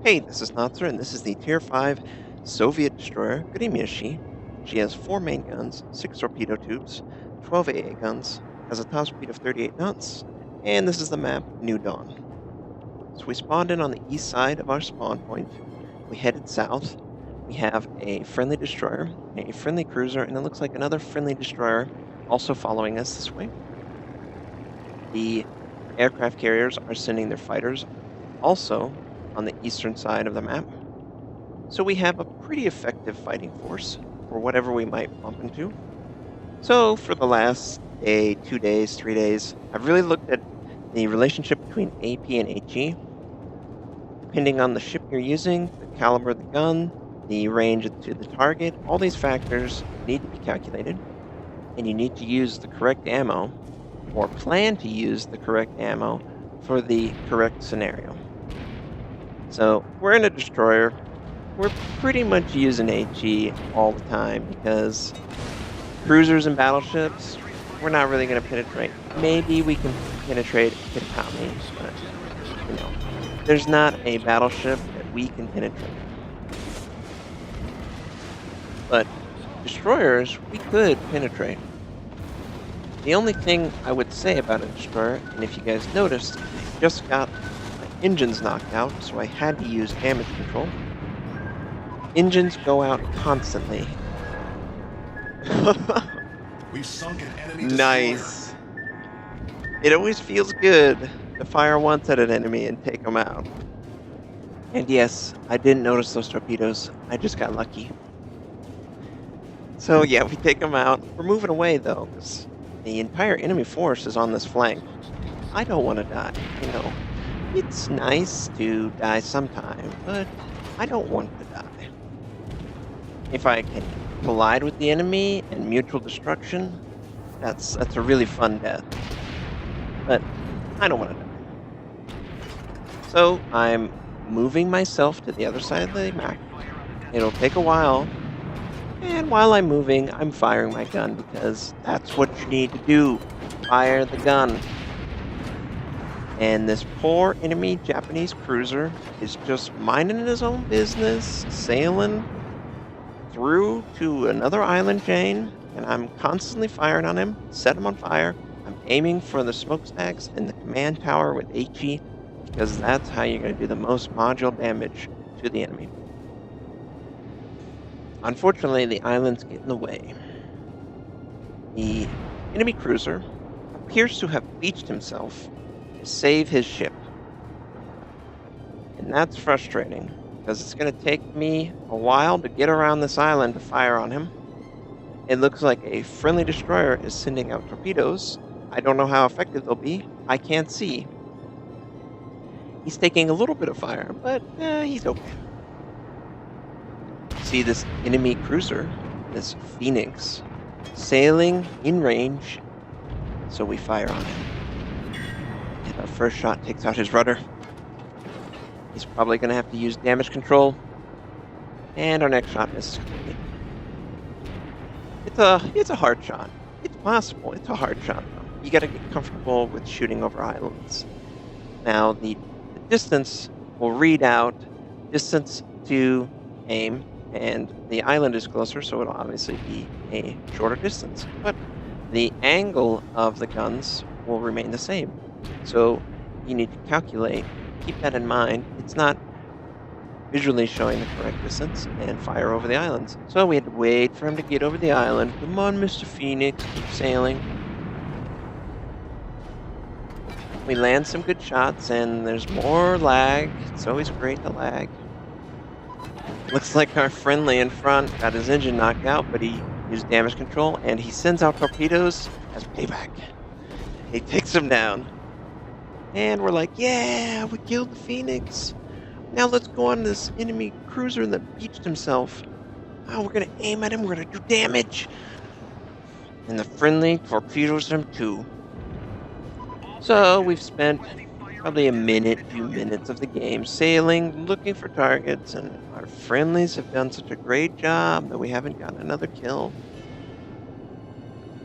Hey, this is Notser, and this is the Tier 5 Soviet destroyer Gremyashchy. She has 4 main guns, 6 torpedo tubes, 12 AA guns, has a top speed of 38 knots, and this is the map New Dawn. So we spawned in on the east side of our spawn point. We headed south. We have a friendly destroyer, a friendly cruiser, and it looks like another friendly destroyer also following us this way. The aircraft carriers are sending their fighters also on the eastern side of the map. So we have a pretty effective fighting force for whatever we might bump into. So for the last day, 2 days, 3 days, I've really looked at the relationship between AP and HE. Depending on the ship you're using, the caliber of the gun, the range to the target, all these factors need to be calculated. And you need to use the correct ammo, or plan to use the correct ammo for the correct scenario. So we're in a destroyer. We're pretty much using HE all the time because cruisers and battleships, we're not really going to penetrate. Maybe we can penetrate Kitami, but there's not a battleship that we can penetrate. But destroyers, we could penetrate. The only thing I would say about a destroyer, and if you guys noticed, I just got my engines knocked out, so I had to use damage control. Engines go out constantly. We've sunk an enemy Nice. It always feels good to fire once at an enemy and take them out. And yes, I didn't notice those torpedoes. I just got lucky. So yeah, we take them out. We're moving away though, because the entire enemy force is on this flank. I don't want to die, It's nice to die sometime, but I don't want to die. If I can collide with the enemy and mutual destruction, that's a really fun death. But I don't want to die. So I'm moving myself to the other side of the map. It'll take a while. And while I'm moving, I'm firing my gun because that's what you need to do. Fire the gun. And this poor enemy Japanese cruiser is just minding his own business, sailing through to another island chain, and I'm constantly firing on him, set him on fire. I'm aiming for the smokestacks and the command tower with HE because that's how you're going to do the most module damage to the enemy. Unfortunately, the islands get in the way. The enemy cruiser appears to have beached himself to save his ship. And that's frustrating, because it's going to take me a while to get around this island to fire on him. It looks like a friendly destroyer is sending out torpedoes. I don't know how effective they'll be. I can't see. He's taking a little bit of fire, but he's okay. See this enemy cruiser, this Phoenix, sailing in range, so we fire on him. And our first shot takes out his rudder. He's probably going to have to use damage control, and our next shot misses completely. It's a hard shot. It's possible. It's a hard shot, though. You got to get comfortable with shooting over islands. Now, the distance will read out distance to aim, and the island is closer, so it'll obviously be a shorter distance. But the angle of the guns will remain the same. So you need to calculate, keep that in mind. It's not visually showing the correct distance, and fire over the islands. So we had to wait for him to get over the island. Come on, Mr. Phoenix, keep sailing. We land some good shots, and there's more lag. It's always great to lag. Looks like our friendly in front got his engine knocked out, but he used damage control, and he sends out torpedoes as payback. He takes them down. And we're like, yeah, we killed the Phoenix. Now let's go on this enemy cruiser that beached himself. Oh, we're going to aim at him. We're going to do damage. And the friendly torpedoes him too. So we've spent probably a minute, 2 minutes of the game sailing, looking for targets, and our friendlies have done such a great job that we haven't gotten another kill.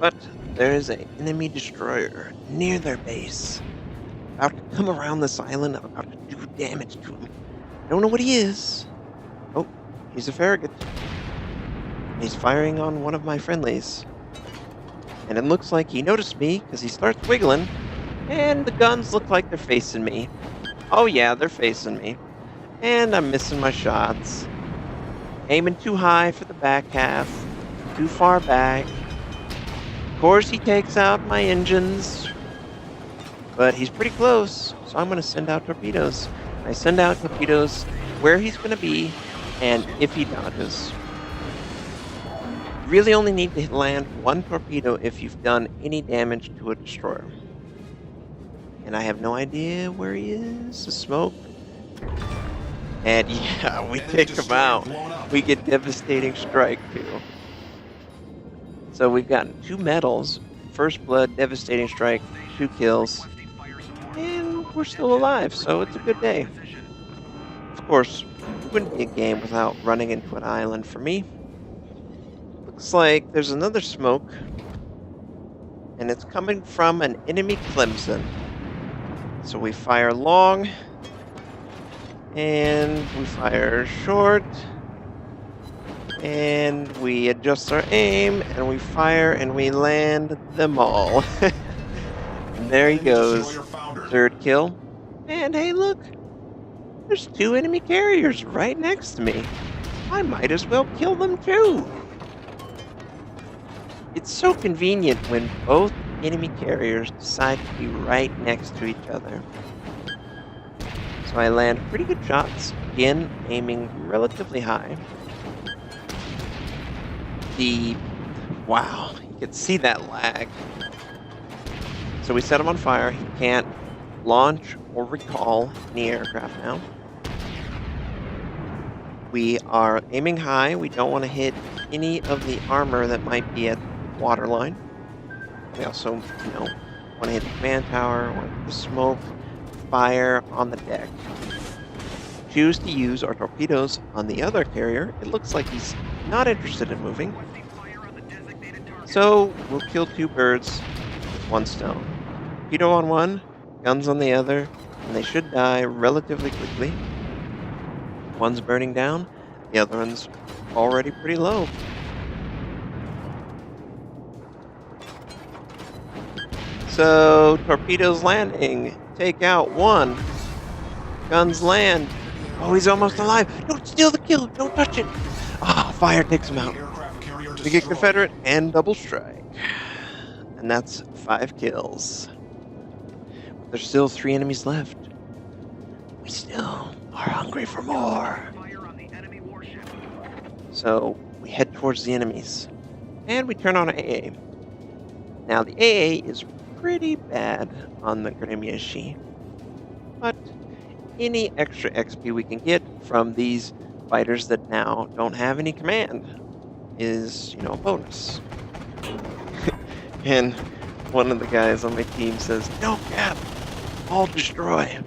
But there is an enemy destroyer near their base, about to come around this island, about to do damage to him. Don't know what he is. Oh, he's a Farragut. He's firing on one of my friendlies. And it looks like he noticed me because he starts wiggling. And the guns look like they're facing me. Oh yeah, they're facing me. And I'm missing my shots. Aiming too high for the back half. Too far back. Of course he takes out my engines. But he's pretty close, so I'm going to send out torpedoes. I send out torpedoes where he's going to be and if he dodges. Really only need to land one torpedo if you've done any damage to a destroyer. And I have no idea where he is. The smoke. And yeah, we take him out. We get devastating strike too. So we've gotten 2 medals. First blood, devastating strike, 2 kills. And we're still alive, so it's a good day. Of course, it wouldn't be a game without running into an island for me. Looks like there's another smoke. And it's coming from an enemy Clemson. So we fire long. And we fire short. And we adjust our aim. And we fire and we land them all. And there he goes. 3rd kill. And hey, look. There's 2 enemy carriers right next to me. I might as well kill them too. It's so convenient when both enemy carriers decide to be right next to each other. So I land pretty good shots, again aiming relatively high. Wow, you can see that lag. So we set him on fire. He can't launch or recall any aircraft now. We are aiming high. We don't want to hit any of the armor that might be at the waterline. We also, want to hit the command tower or the smoke, fire on the deck. Choose to use our torpedoes on the other carrier. It looks like he's not interested in moving. So we'll kill 2 birds with 1 stone. Torpedo on one, guns on the other, and they should die relatively quickly. One's burning down, the other one's already pretty low. So, torpedoes landing. Take out 1. Guns land. Oh, he's almost alive. Don't steal the kill. Don't touch it. Ah, fire takes him out. We get Confederate and double strike. And that's 5 kills. There's still 3 enemies left. We still are hungry for more. So we head towards the enemies. And we turn on AA. Now the AA is pretty bad on the Gremyashchy. But any extra XP we can get from these fighters that now don't have any command is, a bonus. And one of the guys on my team says, "No, Cap, all destroy."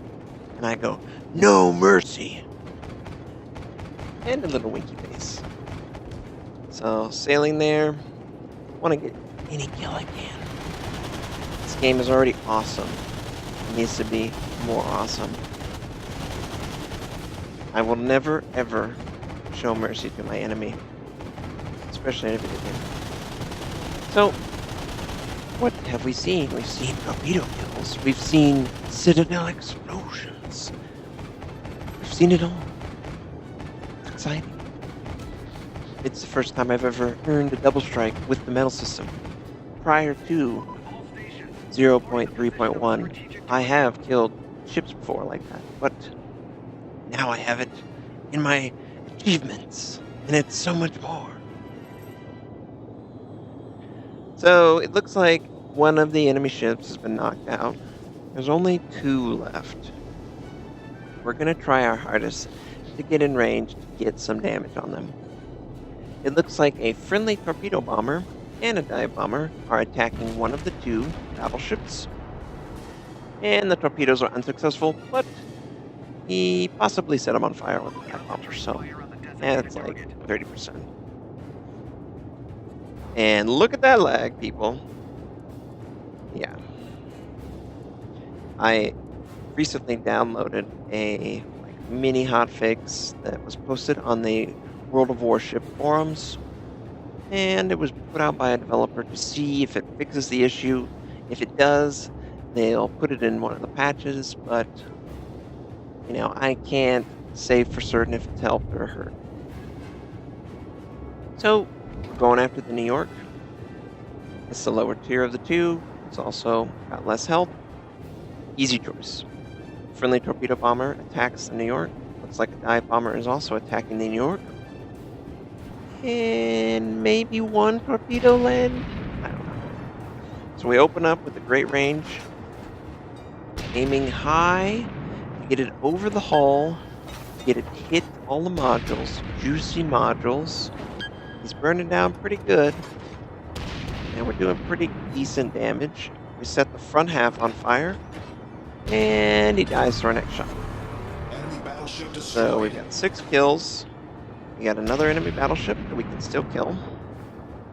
And I go, "No mercy." And a little winky face. So, sailing there, want to get any kill I can. This game is already awesome. It needs to be more awesome. I will never, ever show mercy to my enemy. Especially in a video game. So, what have we seen? We've seen torpedo kills. We've seen citadel explosions. We've seen it all. It's exciting. It's the first time I've ever earned a double strike with the medal system. Prior to 0.3.1, I have killed ships before like that, but now I have it in my achievements, and it's so much more. So it looks like one of the enemy ships has been knocked out. There's only 2 left. We're going to try our hardest to get in range to get some damage on them. It looks like a friendly torpedo bomber and a dive bomber are attacking one of the 2 battleships. And the torpedoes are unsuccessful, but he possibly set them on fire with the dive bomber, so that's like 30%. And look at that lag, people. Yeah. I recently downloaded a mini hotfix that was posted on the World of Warship forums, and it was put out by a developer to see if it fixes the issue. If it does, they'll put it in one of the patches, but I can't say for certain if it's helped or hurt. So we're going after the New York. It's the lower tier of the two. It's also got less health. Easy choice. Friendly torpedo bomber attacks the New York. Looks like a dive bomber is also attacking the New York. And maybe one torpedo land? I don't know. So we open up with a great range. Aiming high. Get it over the hull. Get it hit all the modules. Juicy modules. He's burning down pretty good. And we're doing pretty decent damage. We set the front half on fire. And he dies to our next shot. Enemy battleship destroyed. So we've got 6 kills. We got another enemy battleship that we can still kill.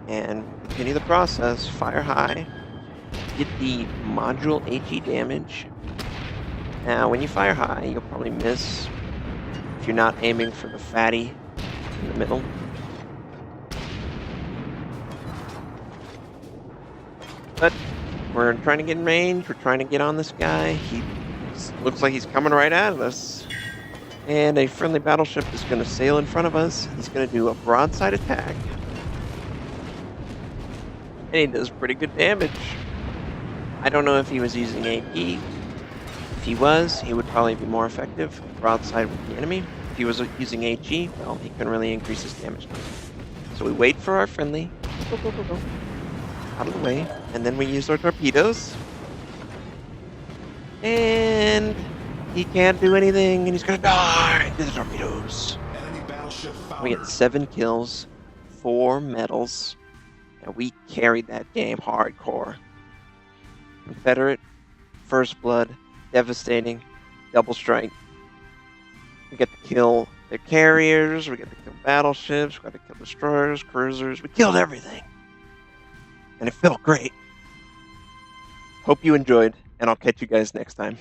And continue the process. Fire high. Get the module HE damage. Now, when you fire high, you'll probably miss if you're not aiming for the fatty in the middle. But we're trying to get in range. We're trying to get on this guy. He looks like he's coming right at us. And a friendly battleship is going to sail in front of us. He's going to do a broadside attack. And he does pretty good damage. I don't know if he was using AP. If he was, he would probably be more effective broadside with the enemy. If he was using HE, well, he couldn't really increase his damage. So we wait for our friendly. Go. Out of the way. And then we use our torpedoes. And he can't do anything, and he's gonna die to the torpedoes. Enemy battleship foundered. We get 7 kills, 4 medals, and we carried that game hardcore. Confederate, First Blood, devastating, double strike. We get to kill their carriers, we get to kill battleships, we got to kill destroyers, cruisers. We killed everything. And it felt great. Hope you enjoyed, and I'll catch you guys next time.